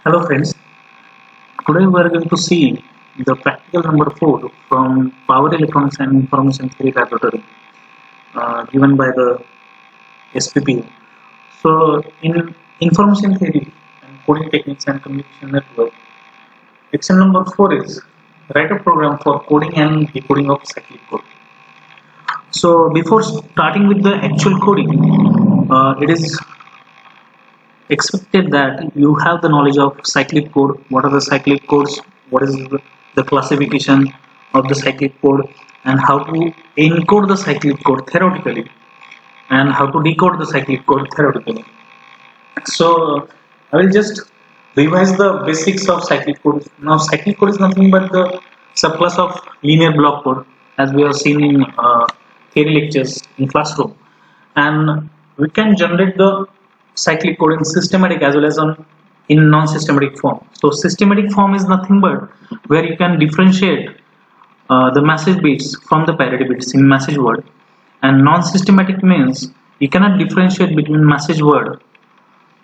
Hello friends, today we are going to see the practical number 4 from Power Electronics and Information Theory Laboratory given by the SPPU. So in Information Theory and Coding Techniques and Communication Network, section number 4 is write a program for coding and decoding of cyclic code. So before starting with the actual coding, it is expected that you have the knowledge of cyclic code. What are the cyclic codes, what is the classification of the cyclic code, and how to encode the cyclic code theoretically, and how to decode the cyclic code theoretically. So I will just revise the basics of cyclic code. Now cyclic code is nothing but the subclass of linear block code, as we have seen in theory lectures in classroom, and we can generate the cyclic code in systematic as well as in non-systematic form. So systematic form is nothing but where you can differentiate the message bits from the parity bits in message word, and non-systematic means you cannot differentiate between message word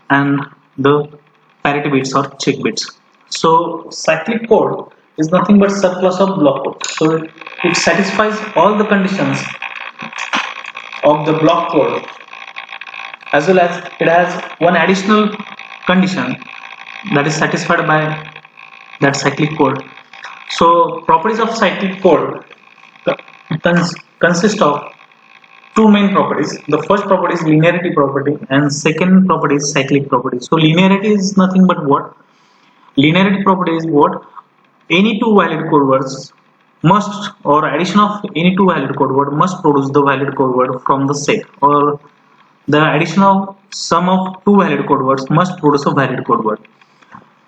and the parity bits or check bits. So cyclic code is nothing but subclass of block code. So it satisfies all the conditions of the block code, as well as it has one additional condition that is satisfied by that cyclic code. So properties of cyclic code consist of two main properties. The first property is linearity property and second property is cyclic property. So linearity is nothing but what? Linearity property is what? Any two valid code words must, or addition of any two valid code word must produce the valid code word from the set, or the additional sum of two valid code words must produce a valid code word.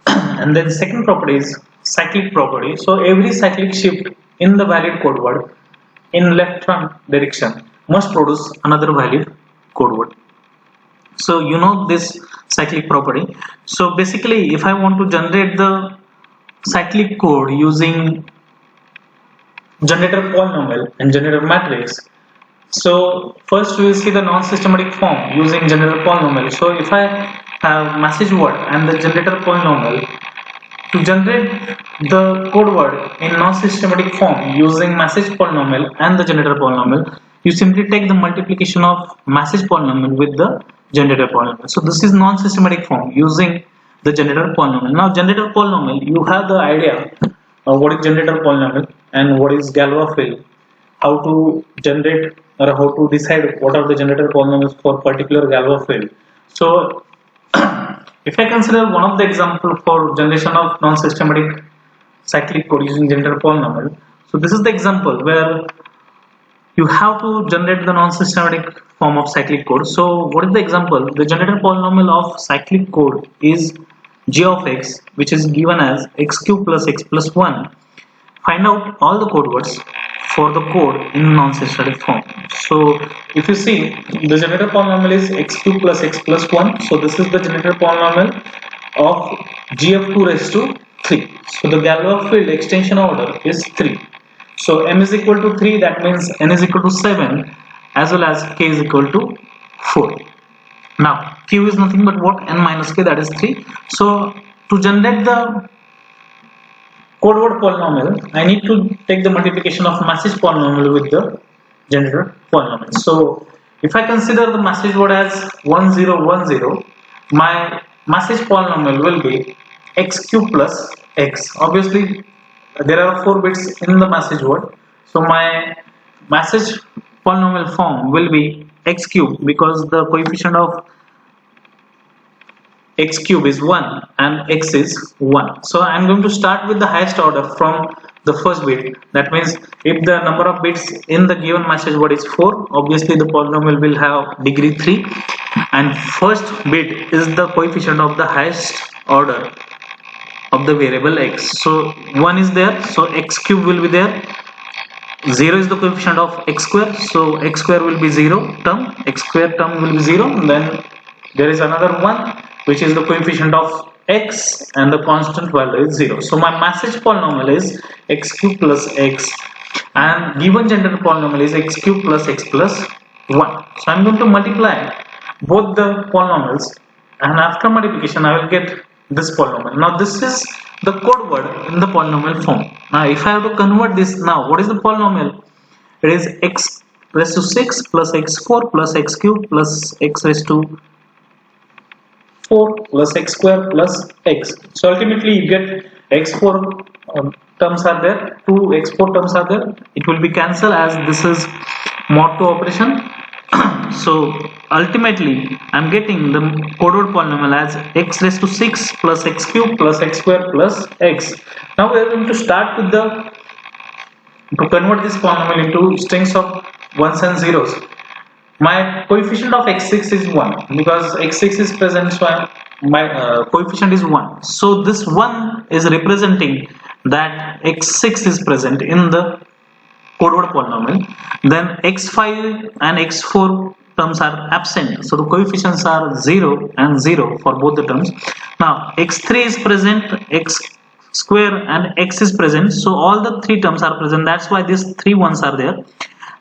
And then second property is cyclic property. So every cyclic shift in the valid code word in left hand direction must produce another valid code word. So you know this cyclic property. So basically, if I want to generate the cyclic code using generator polynomial and generator matrix, so first we will see the non-systematic form using generator polynomial. So if I have message word and the generator polynomial, to generate the code word in non-systematic form using message polynomial and the generator polynomial, you simply take the multiplication of message polynomial with the generator polynomial. So this is non-systematic form using the generator polynomial. Now generator polynomial, you have the idea of what is generator polynomial and what is Galois field, how to generate or how to decide what are the generator polynomials for particular Galois field. So if I consider one of the example for generation of non-systematic cyclic code using generator polynomial, so this is the example where you have to generate the non-systematic form of cyclic code. So what is the example? The generator polynomial of cyclic code is g of x, which is given as x cube plus x plus 1. Find out all the code words for the code in non-systematic form. So if you see, the generator polynomial is x cube plus x plus 1. So this is the generator polynomial of g of 2 raised to 3. So the Galois field extension order is 3. So m is equal to 3, that means n is equal to 7, as well as k is equal to 4. Now q is nothing but what? N minus k, that is 3. So to generate the code word polynomial, I need to take the multiplication of message polynomial with the generator polynomial. So if I consider the message word as 1010, my message polynomial will be x cube plus x. Obviously there are 4 bits in the message word, so my message polynomial form will be x cube, because the coefficient of x cube is 1 and x is 1. So I am going to start with the highest order from the first bit. That means if the number of bits in the given message word is 4, obviously the polynomial will have degree 3, and first bit is the coefficient of the highest order of the variable x. So 1 is there, so x cube will be there. 0 is the coefficient of x square, so x square will be 0 term, x square term will be 0. Then there is another 1 which is the coefficient of x, and the constant value is 0. So my message polynomial is x cube plus x, and given generator polynomial is x cube plus x plus 1. So I am going to multiply both the polynomials, and after multiplication I will get this polynomial. Now this is the code word in the polynomial form. Now if I have to convert this, now what is the polynomial? It is x raised to 6 plus x4 plus x cube plus x raised to 4 plus x square plus x. So ultimately you get x4 terms are there, 2 x4 terms are there. It will be cancelled as this is mod 2 operation. So ultimately I'm getting the coded polynomial as x raised to 6 plus x cube plus x square plus x. Now we are going to start with to convert this polynomial into strings of ones and zeros. My coefficient of x6 is 1 because x6 is present, so my coefficient is 1. So this 1 is representing that x6 is present in the code word polynomial. Then x5 and x4 terms are absent, so the coefficients are 0 and 0 for both the terms. Now x3 is present, x square and x is present, so all the three terms are present. That's why these three ones are there.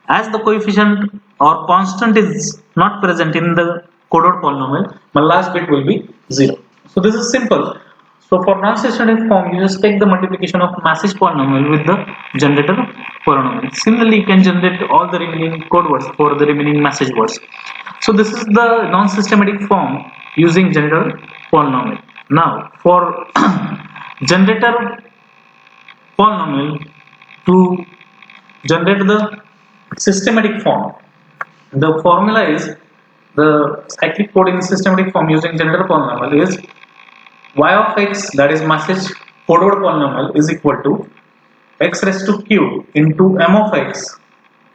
As the coefficient or constant is not present in the coded polynomial, my last bit will be 0. So this is simple. So for non-systematic form, you just take the multiplication of message polynomial with the generator polynomial. Similarly, you can generate all the remaining code words for the remaining message words. So this is the non-systematic form using generator polynomial. Now for generator polynomial, to generate the systematic form, the formula is the cyclic code in systematic form using generator polynomial is y of x, that is message coded polynomial, is equal to x raised to q into m of x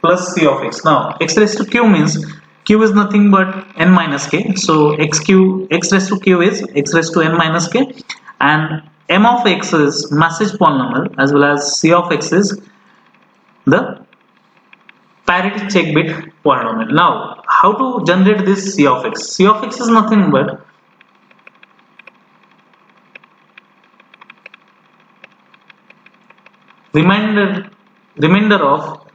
plus c of x. Now x raised to q means q is nothing but n minus k, so x raised to q is x raised to n minus k, and m of x is message polynomial as well as c of x is the parity check bit polynomial. Now how to generate this c of x? C of x is nothing but remainder of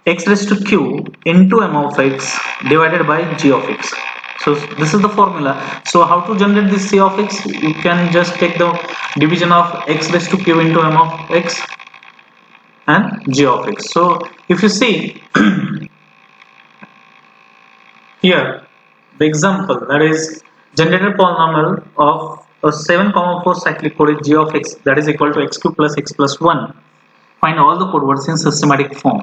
x raised to q into m of x divided by g of x. So this is the formula. So how to generate this c of x? You can just take the division of x raised to q into m of x and g of x. So if you see here the example, that is generated polynomial of a 7,4 cyclic code is g of x, that is equal to x cube plus x plus 1. Find all the code words in systematic form.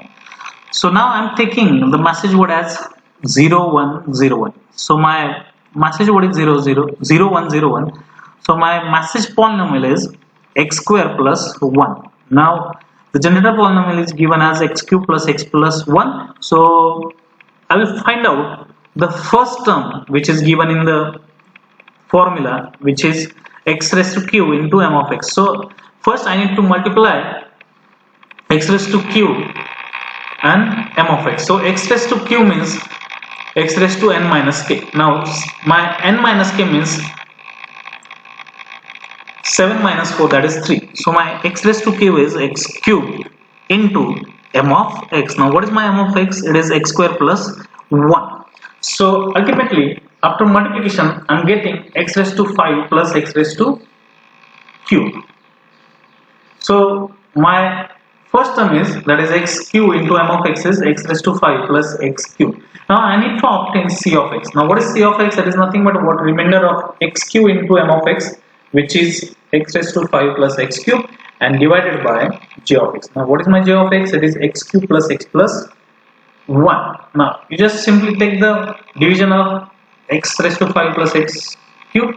So now I'm taking the message word as 0101. So my message word is 0101. So my message polynomial is x square plus 1. Now the generator polynomial is given as x cube plus x plus 1. So I will find out the first term which is given in the formula, which is x raised to q into m of x. So first I need to multiply x raised to q and m of x. So x raised to q means x raised to n minus k. Now my n minus k means 7 minus 4, that is 3. So my x raised to q is x cube into m of x. Now what is my m of x? It is x square plus 1. So ultimately after multiplication I am getting x raised to 5 plus x raised to q. So my first term is, that is x cube into m of x is x raised to 5 plus x cube. Now I need to obtain c of x. Now what is c of x? That is nothing but what remainder of x cube into m of x, which is x raised to 5 plus x cube, and divided by g of x. Now what is my g of x? It is x cube plus x plus 1. Now you just simply take the division of x raised to 5 plus x cube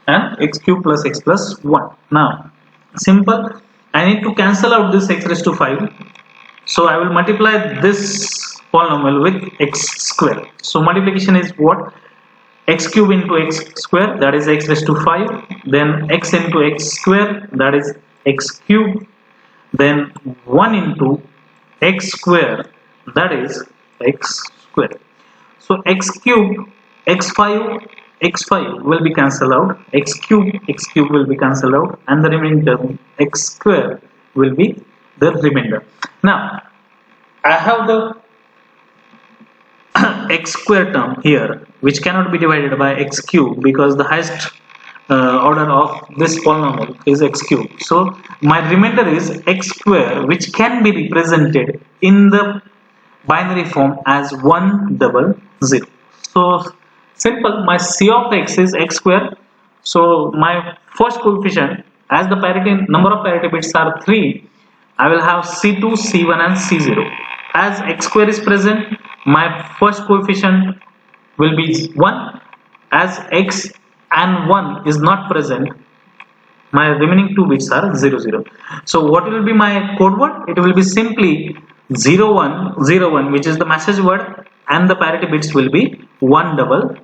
and x cube plus x plus 1. Now simple, I need to cancel out this x raised to 5. So I will multiply this polynomial with x square. So multiplication is what? X cube into x square, that is x raised to 5. Then x into x square, that is x cube. Then 1 into x square, that is x square. So x cube, x5 will be cancelled out, x cube will be cancelled out, and the remaining term x square will be the remainder. Now I have the x square term here, which cannot be divided by x cube because the highest order of this polynomial is x cubed. So my remainder is x square, which can be represented in the binary form as 100. So simple, my c of x is x square. So my first coefficient, as the parity number of parity bits are 3, I will have c2, c1 and c0. As x square is present, my first coefficient will be 1. As x and 1 is not present, my remaining two bits are 00. So what will be my code word? It will be simply 0101, which is the message word, and the parity bits will be 100.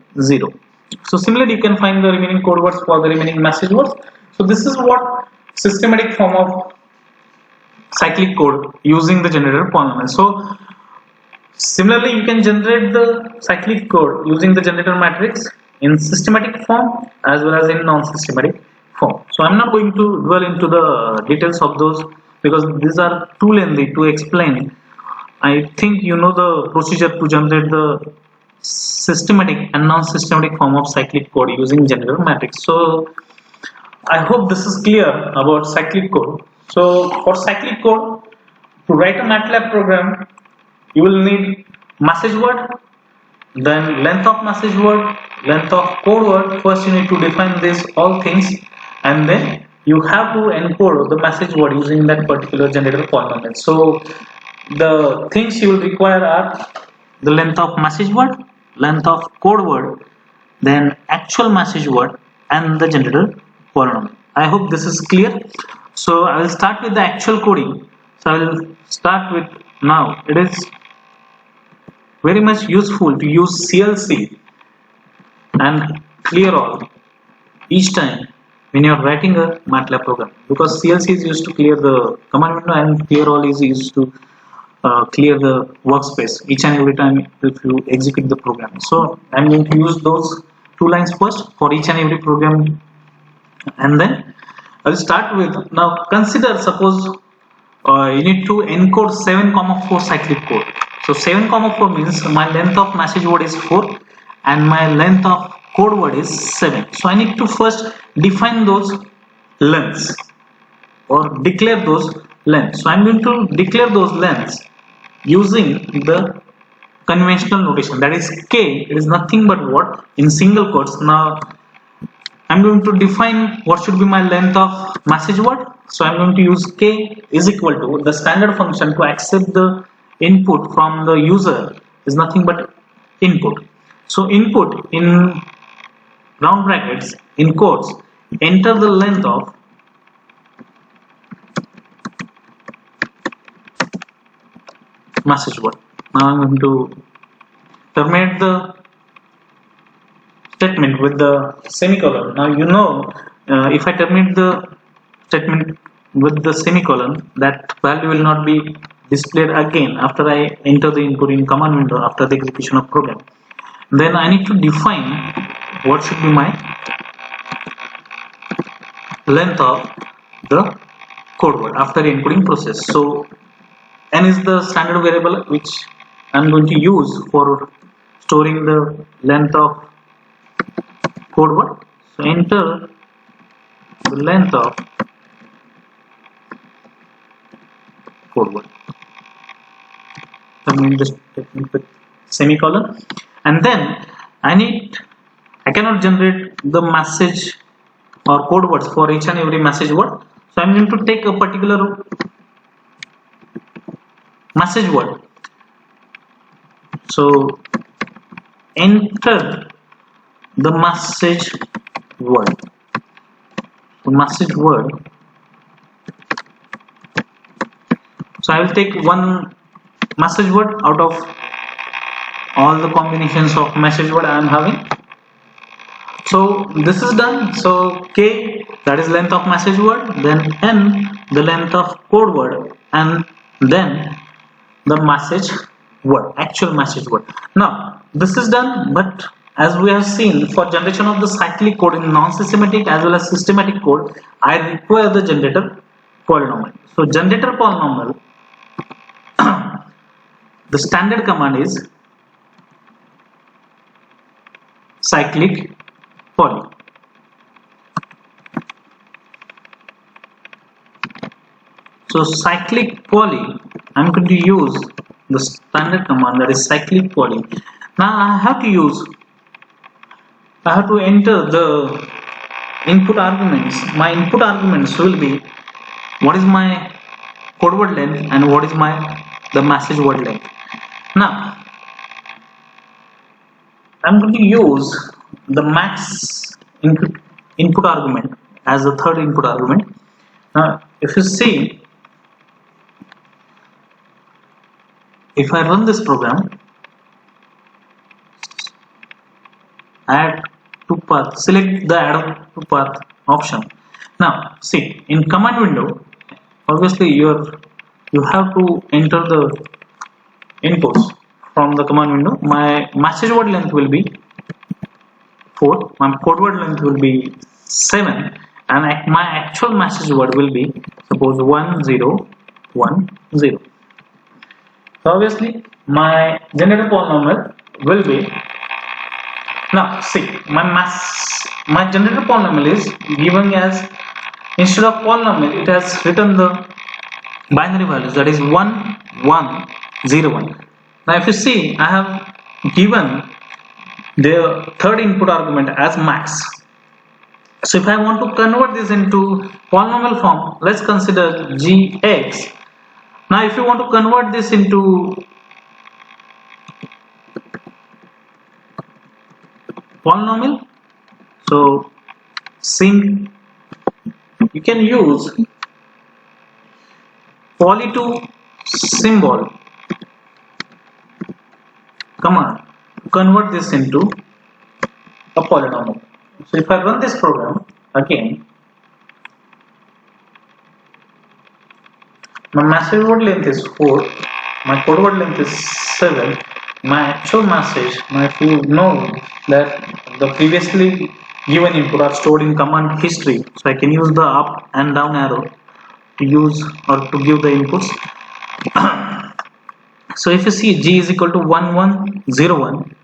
So similarly, you can find the remaining code words for the remaining message words. So this is what systematic form of cyclic code using the generator polynomial. So similarly, you can generate the cyclic code using the generator matrix in systematic form as well as in non-systematic form. So I'm not going to dwell into the details of those because these are too lengthy to explain. I think you know the procedure to generate the systematic and non-systematic form of cyclic code using generator matrix. So I hope this is clear about cyclic code. So for cyclic code, to write a MATLAB program, you will need message word, then length of message word, length of code word. First you need to define these all things, and then you have to encode the message word using that particular generator polynomial. So the things you will require are the length of message word, length of code word, then actual message word, and the generator polynomial. I hope this is clear. So I will start with the actual coding. So I will start with, now it is very much useful to use CLC and clear all each time when you are writing a MATLAB program, because CLC is used to clear the command window and clear all is used to clear the workspace each and every time if you execute the program. So I'm going to use those two lines first for each and every program, and then I will start with, now consider, suppose you need to encode 7,4 cyclic code. So 7,4 means my length of message word is 4 and my length of code word is 7. So I need to first define those lengths or declare those lengths. So I'm going to declare those lengths using the conventional notation, that is k. It is nothing but what, in single quotes. Now I'm going to define what should be my length of message word. So I'm going to use k is equal to the standard function to accept the input from the user is nothing but input. So input in round brackets in quotes, enter the length of message word. Now I'm going to terminate the statement with the semicolon. Now you know, if I terminate the statement with the semicolon, that value will not be displayed again after I enter the input in command window after the execution of program. Then I need to define what should be my length of the code word after the encoding process. So n is the standard variable which I'm going to use for storing the length of code word. So enter the length of code word. Terminate the statement with semicolon, and then I cannot generate the message or code words for each and every message word. So I'm going to take a particular message word. So enter the message word. So message word. So I will take one message word out of all the combinations of message word I am having. So this is done. So k, that is length of message word, then n, the length of code word, and then the message word, actual message word. Now this is done, but as we have seen, for generation of the cyclic code in non-systematic as well as systematic code, I require the generator polynomial. So generator polynomial, the standard command is cyclic poly. So cyclic poly, I'm going to use the standard command, that is cyclic poly. Now I have to enter the input arguments. My input arguments will be what is my code word length and what is the message word length. Now I'm going to use the max input argument as the third input argument. Now if you see, if I run this program, add to path, select the add to path option. Now see, in command window, obviously you have to enter the inputs from the command window. My message word length will be 4, my code word length will be 7, and my actual message word will be suppose 1010. So obviously my generator polynomial will be, now see, my generator polynomial is given as, instead of polynomial it has written the binary values, that is 1 1 0 1. Now if you see, I have given the third input argument as max. So if I want to convert this into polynomial form, let's consider gx. Now if you want to convert this into polynomial, so you can use poly2 symbol command to convert this into a polynomial. So if I run this program again, my message word length is 4, my code word length is 7, my actual message, if you know that the previously given input are stored in command history, so I can use the up and down arrow to use or to give the inputs. So if you see, g is equal to 1101.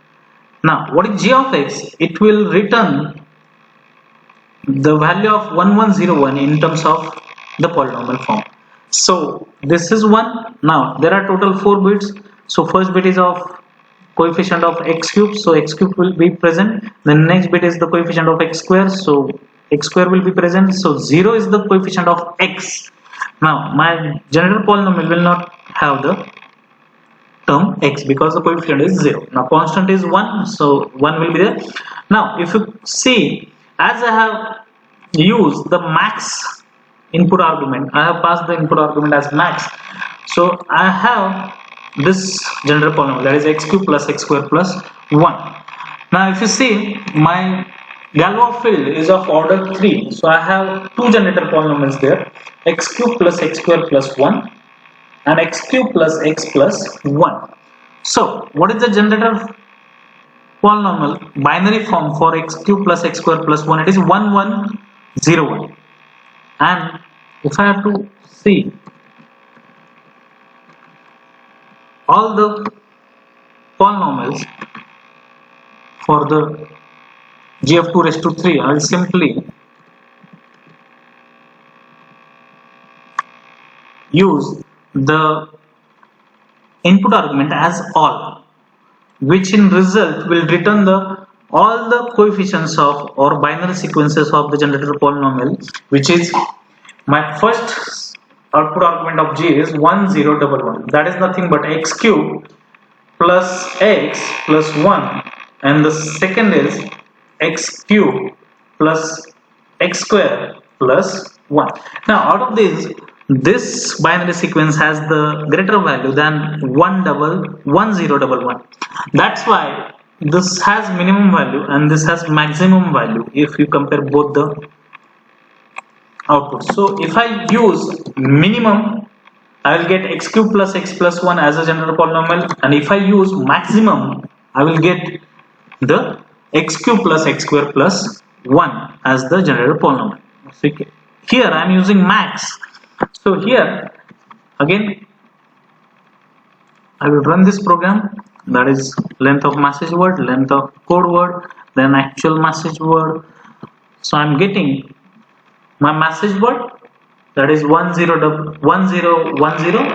Now what is g of x? It will return the value of 1101 in terms of the polynomial form. So this is 1. Now there are total 4 bits. So first bit is of coefficient of x cube, so x cube will be present. The next bit is the coefficient of x square, so x square will be present. So 0 is the coefficient of x. Now my generator polynomial will not have the term x because the coefficient is 0. Now constant is 1, so 1 will be there. Now if you see, as I have used the max input argument, I have passed the input argument as max, so I have this generator polynomial, that is x cube plus x square plus 1. Now if you see, my Galois field is of order 3, so I have two generator polynomials there, x cube plus x square plus 1 and x cube plus x plus 1. So what is the generator polynomial binary form for x cube plus x square plus 1? It is 1101. And if I have to see all the polynomials for the g of 2 raised to 3, I will simply use the input argument as all, which in result will return all the coefficients of or binary sequences of the generator polynomial, which is my first output argument of g is 1011. That is nothing but x cube plus x plus 1, and the second is x cube plus x square plus 1. Now out of this binary sequence has the greater value than 1011. That's why this has minimum value and this has maximum value if you compare both the outputs. So if I use minimum, I will get x cube plus x plus 1 as a generator polynomial, and if I use maximum, I will get the x cube plus x square plus 1 as the generator polynomial. So here I am using max. So here again I will run this program, that is length of message word, length of code word, then actual message word. So I am getting my message word that is 1010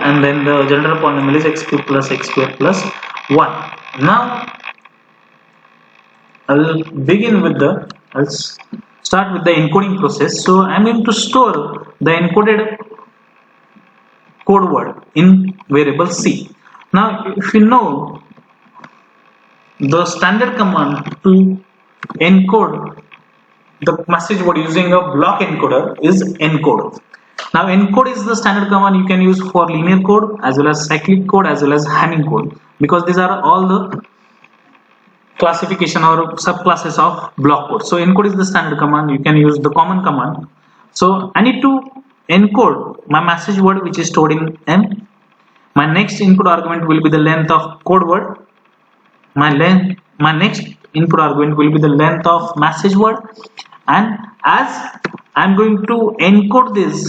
and then the general polynomial is x cube plus x square plus 1. Now I'll start with the encoding process. So I'm going to store the encoded code word in variable C. Now if you know, the standard command to encode the message word using a block encoder is encode. Now encode is the standard command you can use for linear code as well as cyclic code as well as Hamming code, because these are all the classification or subclasses of block code. So encode is the standard command, you can use the common command. So I need to encode my message word which is stored in M. My next input argument will be the length of code word. My next input argument will be the length of message word, and as I'm going to encode this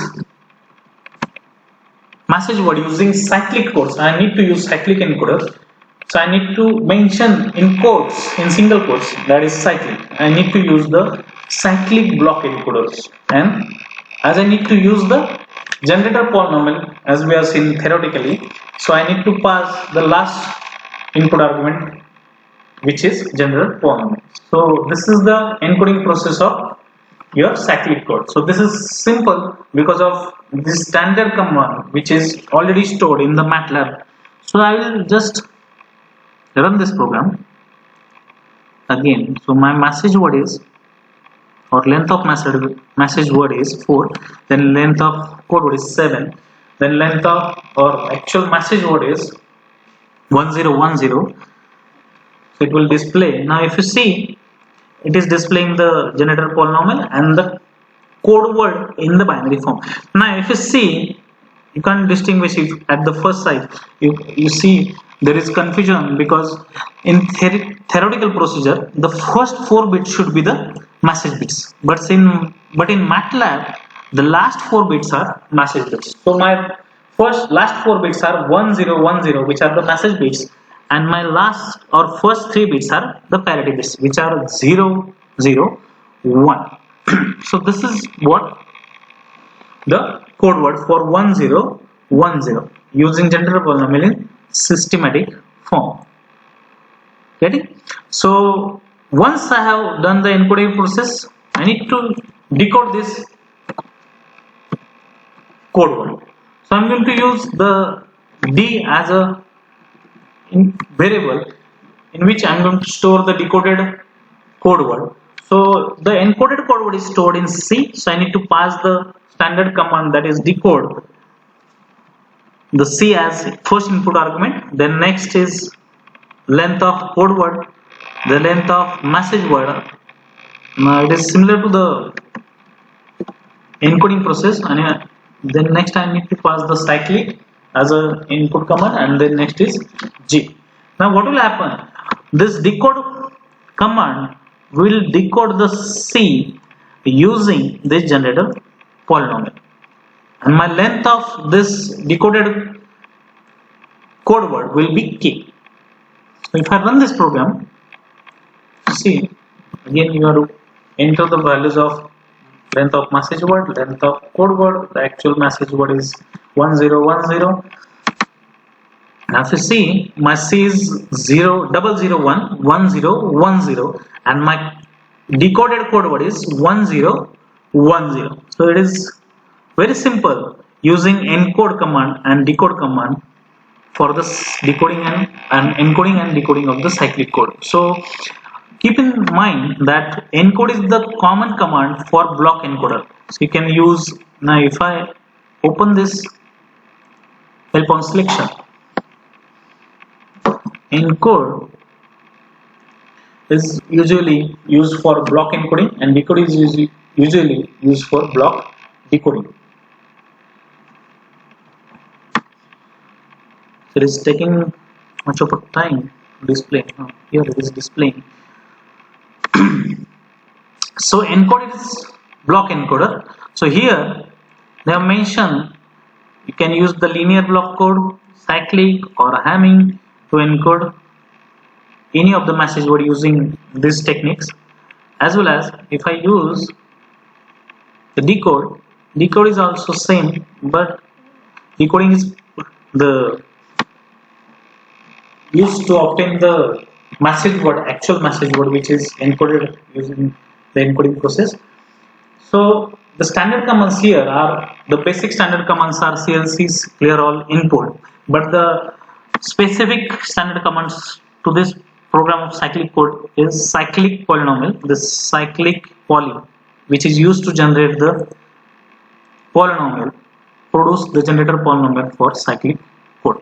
message word using cyclic codes, I need to use cyclic encoders. So I need to mention in quotes, in single quotes, that is cyclic. I need to use the cyclic block encoders, and as I need to use the generator polynomial as we have seen theoretically, so I need to pass the last input argument which is generator polynomial. So this is the encoding process of your cyclic code. So this is simple because of this standard command which is already stored in the MATLAB. So I will just run this program again. So my message word is, or length of message word is 4, then length of code word is 7, then length of or actual message word is 1010. So it will display. Now if you see, it is displaying the generator polynomial and the code word in the binary form. Now if you see, you can't distinguish it at the first sight. You see there is confusion because in theoretical procedure the first 4 bits should be the message bits, but in MATLAB the last 4 bits are message bits. So my last 4 bits are 1010, which are the message bits, and my last or first 3 bits are the parity bits, which are 0 0 1. So this is what the code word for 1010 using generator polynomial in systematic form. Getting? So once I have done the encoding process, I need to decode this code word. So I'm going to use the D as a variable in which I'm going to store the decoded code word. So the encoded code word is stored in C, so I need to pass the standard command, that is decode the C as first input argument, then next is length of code word, the length of message word. Now it is similar to the encoding process, and then next I need to pass the cyclic as a input command, and then next is G. Now what will happen? This decode command will decode the C using this generator polynomial, and my length of this decoded code word will be K. So if I run this program, see, again you have to enter the values of length of message word, length of code word. The actual message word is 1010. Now if you see, my C is 0001 1010, and my decoded code word is 1010. So it is very simple using encode command and decode command for the decoding and encoding and decoding of the cyclic code. So keep in mind that encode is the common command for block encoder. So you can use, now if I open this help on selection, encode is usually used for block encoding and decode is usually used for block decoding. So it is taking much of a time to display. Here it is displaying. So encode is block encoder. So here they have mentioned you can use the linear block code, cyclic or Hamming to encode any of the message word using these techniques, as well as if I use the decode, Decode is also same, but decoding is the used to obtain the message word, actual message word, which is encoded using the encoding process. So the standard commands here are the basic standard commands are CLC's clear all input, but the specific standard commands to this program of cyclic code is cyclic polynomial, the cyclic poly, which is used to generate the polynomial, produce the generator polynomial for cyclic code.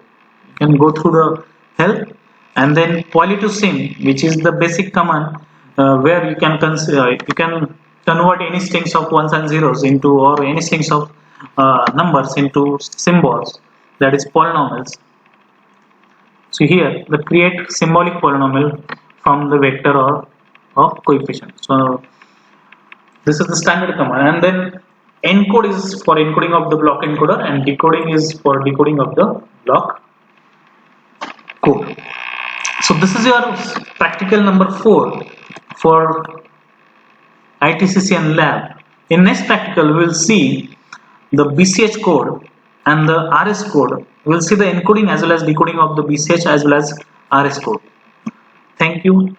You can go through the help, and then poly to sim, which is the basic command where you can convert any strings of ones and zeros into, or any strings of numbers into symbols, that is polynomials. So here the create symbolic polynomial from the vector or of coefficient. So this is the standard command, and then encode is for encoding of the block encoder, and decoding is for decoding of the block code. So this is your practical number 4 for ITCC and lab. In next practical we will see the BCH code and the RS code. We will see the encoding as well as decoding of the BCH as well as RS code. Thank you.